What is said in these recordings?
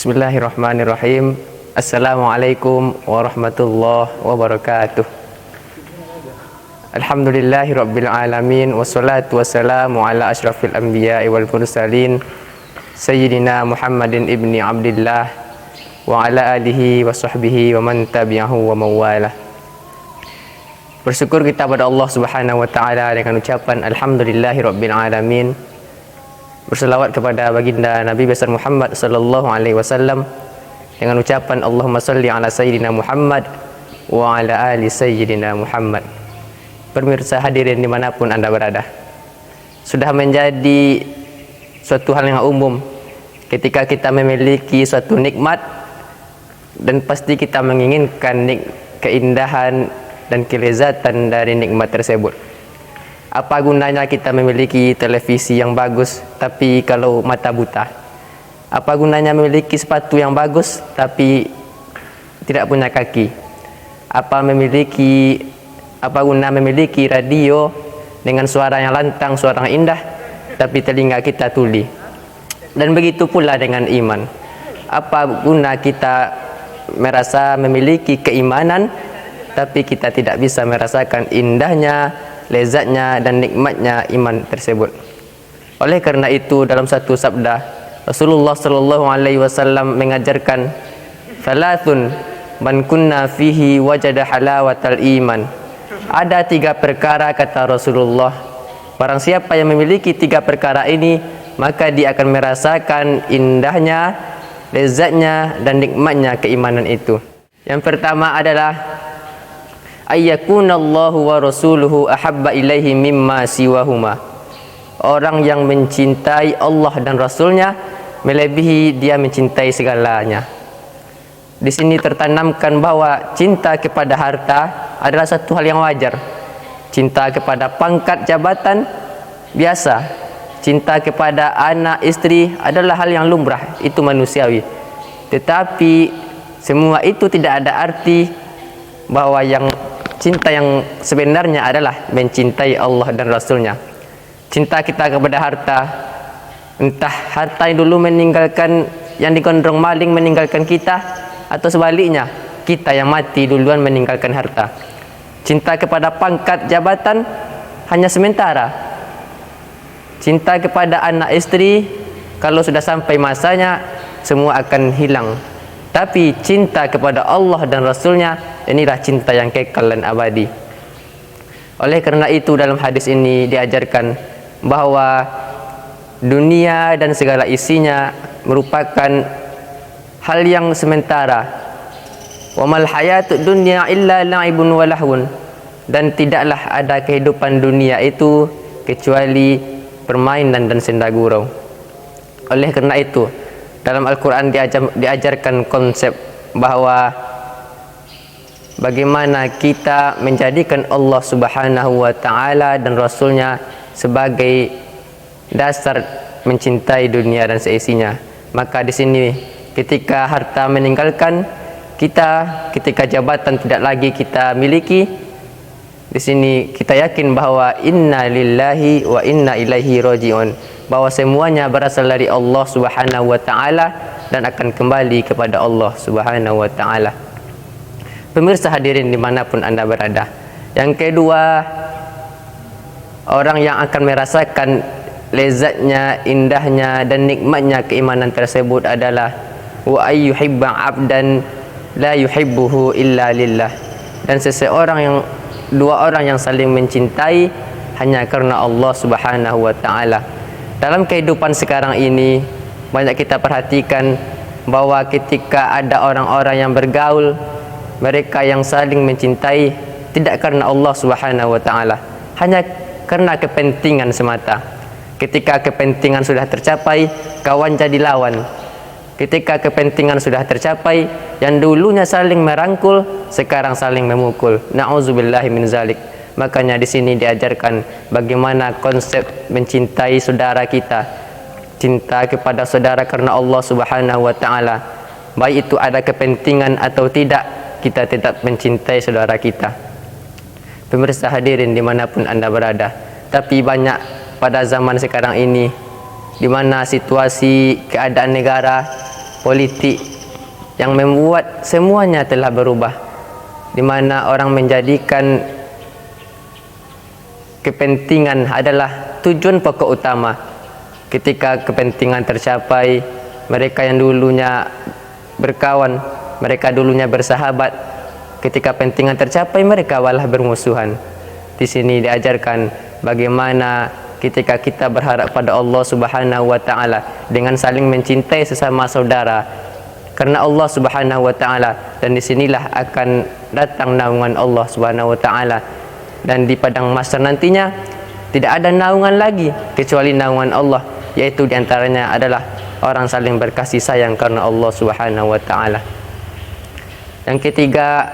Bismillahirrahmanirrahim. Assalamualaikum warahmatullahi wabarakatuh. Alhamdulillahirabbil alamin wassalatu wassalamu ala asyrafil anbiya'i wal mursalin sayyidina Muhammadin ibni Abdillah wa ala alihi wa sahbihi wa man tabi'ahu wa mawalah. Bersyukur kita pada Allah Subhanahu wa taala dengan ucapan alhamdulillahirabbil alamin. Berselawat kepada baginda Nabi besar Muhammad sallallahu alaihi wasallam dengan ucapan Allahumma salli ala sayyidina Muhammad wa ala ali sayyidina Muhammad. Pemirsa hadirin dimanapun Anda berada, sudah menjadi suatu hal yang umum ketika kita memiliki suatu nikmat dan pasti kita menginginkan keindahan dan kelezatan dari nikmat tersebut. Apa gunanya kita memiliki televisi yang bagus tapi kalau mata buta? Apa gunanya memiliki sepatu yang bagus tapi tidak punya kaki? Apa guna memiliki radio dengan suara yang lantang, suara yang indah tapi telinga kita tuli? Dan begitu pula dengan iman. Apa guna kita merasa memiliki keimanan tapi kita tidak bisa merasakan indahnya, lezatnya dan nikmatnya iman tersebut? Oleh karena itu dalam satu sabda Rasulullah sallallahu alaihi wasallam mengajarkan thalathun man kunna fihi wajada halawatal iman. Ada 3 perkara kata Rasulullah, barang siapa yang memiliki 3 perkara ini maka dia akan merasakan indahnya, lezatnya dan nikmatnya keimanan itu. Yang pertama adalah ayyakunallahu wa rasuluhu ahabba ilaihi mimma siwahuma. Orang yang mencintai Allah dan Rasulnya melebihi dia mencintai segalanya. Di sini tertanamkan bahwa cinta kepada harta adalah satu hal yang wajar. Cinta kepada pangkat jabatan biasa. Cinta kepada anak istri adalah hal yang lumrah, itu manusiawi. Tetapi semua itu tidak ada arti bahwa cinta yang sebenarnya adalah mencintai Allah dan Rasulnya. Cinta kita kepada harta, entah harta yang dulu yang digondrong maling meninggalkan kita, atau sebaliknya kita yang mati duluan meninggalkan harta. Cinta kepada pangkat jabatan hanya sementara. Cinta kepada anak istri kalau sudah sampai masanya semua akan hilang. Tapi cinta kepada Allah dan Rasulnya, inilah cinta yang kekal dan abadi. Oleh karena itu dalam hadis ini diajarkan bahwa dunia dan segala isinya merupakan hal yang sementara. Wa mal hayatud dunya illa la'ibun wa lahwun. Dan tidaklah ada kehidupan dunia itu kecuali permainan dan senda gurau. Oleh karena itu dalam Al-Quran diajarkan konsep bahwa bagaimana kita menjadikan Allah Subhanahu wa taala dan Rasulnya sebagai dasar mencintai dunia dan seisinya. Maka di sini ketika harta meninggalkan kita, ketika jabatan tidak lagi kita miliki, di sini kita yakin bahwa inna lillahi wa inna ilaihi rajiun, bahwa semuanya berasal dari Allah Subhanahu wa taala dan akan kembali kepada Allah Subhanahu wa taala. Pemirsa hadirin dimanapun Anda berada, yang kedua, orang yang akan merasakan lezatnya, indahnya dan nikmatnya keimanan tersebut adalah wa ayyuhibba abdan la yuhibbuhu illa lillah. Dan dua orang yang saling mencintai hanya karena Allah Subhanahu wa taala. Dalam kehidupan sekarang ini banyak kita perhatikan bahwa ketika ada orang-orang yang bergaul, mereka yang saling mencintai tidak karena Allah Subhanahu wa taala, hanya karena kepentingan semata. Ketika kepentingan sudah tercapai, kawan jadi lawan. Ketika kepentingan sudah tercapai, yang dulunya saling merangkul, sekarang saling memukul. Na'udzubillahi min zalik. Makanya di sini diajarkan bagaimana konsep mencintai saudara kita. Cinta kepada saudara karena Allah Subhanahu wa taala. Baik itu ada kepentingan atau tidak, kita tetap mencintai saudara kita. Pemirsa hadirin dimanapun Anda berada. Tapi banyak pada zaman sekarang ini, di mana situasi keadaan negara politik yang membuat semuanya telah berubah, di mana orang menjadikan kepentingan adalah tujuan pokok utama. Ketika kepentingan tercapai, mereka yang dulunya berkawan, mereka dulunya bersahabat, ketika kepentingan tercapai mereka malah bermusuhan. Di sini diajarkan bagaimana ketika kita berharap pada Allah Subhanahu wa taala dengan saling mencintai sesama saudara karena Allah Subhanahu wa taala, dan disinilah akan datang naungan Allah Subhanahu wa taala. Dan di padang mahsyar nantinya tidak ada naungan lagi kecuali naungan Allah, yaitu diantaranya adalah orang saling berkasih sayang karena Allah Subhanahu wa taala. Yang ketiga,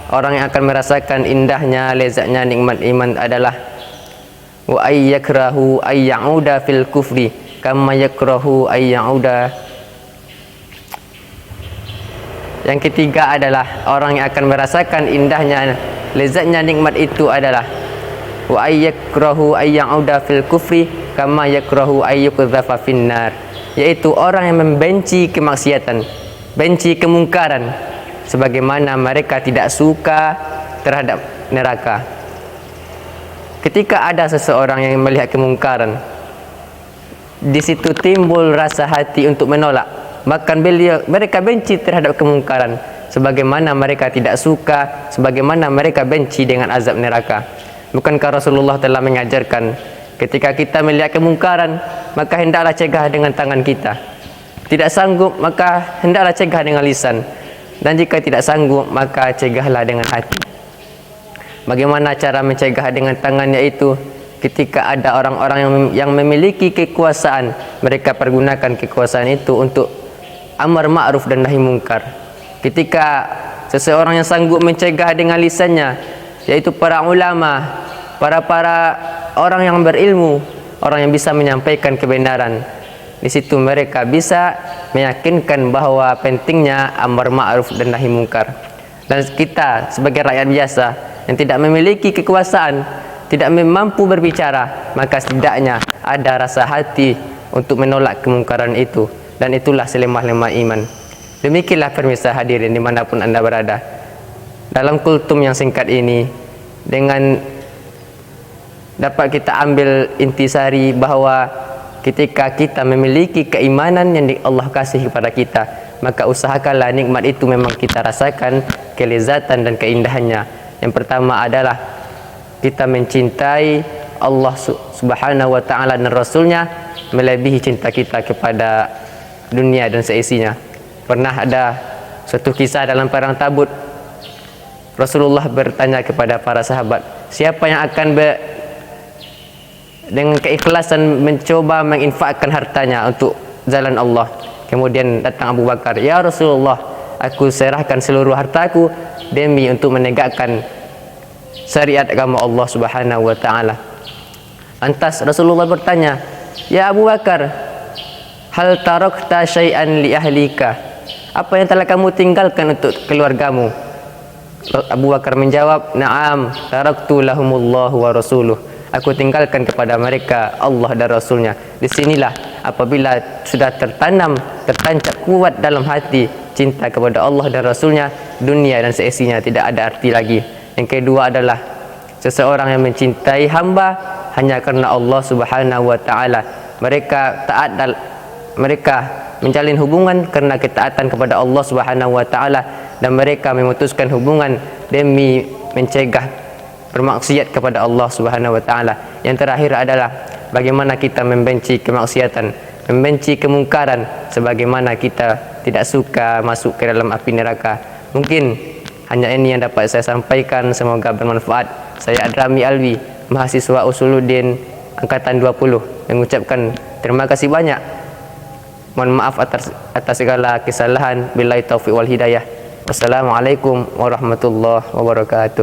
orang yang akan merasakan indahnya, lezatnya nikmat iman adalah wa ayyakrahu ayyauda fil kufri kama yakrahu ayyauda. Yang ketiga adalah orang yang akan merasakan indahnya, lezatnya nikmat itu adalah wa ayyakrahu ayyauda fil kufri kama yakrahu ayyukdzafa finnar, yaitu orang yang membenci kemaksiatan, benci kemungkaran, sebagaimana mereka tidak suka terhadap neraka. Ketika ada seseorang yang melihat kemungkaran, di situ timbul rasa hati untuk menolak. Bahkan mereka benci terhadap kemungkaran, sebagaimana mereka tidak suka, sebagaimana mereka benci dengan azab neraka. Bukankah Rasulullah telah mengajarkan, ketika kita melihat kemungkaran, maka hendaklah cegah dengan tangan kita. Tidak sanggup, maka hendaklah cegah dengan lisan. Dan jika tidak sanggup, maka cegahlah dengan hati. Bagaimana cara mencegah dengan tangan? Yaitu ketika ada orang-orang yang memiliki kekuasaan, mereka pergunakan kekuasaan itu untuk amar ma'ruf dan nahi mungkar. Ketika seseorang yang sanggup mencegah dengan lisannya, yaitu para ulama, para orang yang berilmu, orang yang bisa menyampaikan kebenaran, di situ mereka bisa meyakinkan bahwa pentingnya amar ma'ruf dan nahi mungkar. Dan kita sebagai rakyat biasa yang tidak memiliki kekuasaan, tidak mampu berbicara, maka setidaknya ada rasa hati untuk menolak kemungkaran itu, dan itulah selemah-lemah iman. Demikianlah pemirsa hadirin dimanapun anda berada, dalam kultum yang singkat ini, dengan dapat kita ambil intisari bahwa ketika kita memiliki keimanan yang Allah kasih kepada kita, maka usahakanlah nikmat itu memang kita rasakan kelezatan dan keindahannya. Yang pertama adalah kita mencintai Allah Subhanahu wa taala dan Rasulnya melebihi cinta kita kepada dunia dan seisinya. Pernah ada suatu kisah dalam perang Tabuk, Rasulullah bertanya kepada para sahabat, siapa yang akan dengan keikhlasan mencoba menginfakkan hartanya untuk jalan Allah? Kemudian datang Abu Bakar, ya Rasulullah, aku serahkan seluruh hartaku demi untuk menegakkan syariat agama Allah Subhanahu wa taala. Lantas Rasulullah bertanya, ya Abu Bakar, hal tarakta syai'an li ahlika? Apa yang telah kamu tinggalkan untuk keluargamu? Abu Bakar menjawab, na'am, taraktu lahumullahu wa rasuluh. Aku tinggalkan kepada mereka Allah dan Rasulnya. Disinilah apabila sudah tertancap kuat dalam hati cinta kepada Allah dan Rasulnya, dunia dan seisinya tidak ada arti lagi. Yang kedua adalah seseorang yang mencintai hamba hanya karena Allah Subhanahu wa taala. Mereka taat mereka menjalin hubungan karena ketaatan kepada Allah Subhanahu wa taala, dan mereka memutuskan hubungan demi mencegah bermaksiat kepada Allah Subhanahu wa taala. Yang terakhir adalah bagaimana kita membenci kemaksiatan, membenci kemungkaran, sebagaimana kita tidak suka masuk ke dalam api neraka. Mungkin hanya ini yang dapat saya sampaikan, semoga bermanfaat. Saya Adrami Alwi, mahasiswa Usuluddin angkatan 20, mengucapkan terima kasih banyak. Mohon maaf atas segala kesalahan. Billahi taufiq wal hidayah. Wassalamualaikum warahmatullahi wabarakatuh.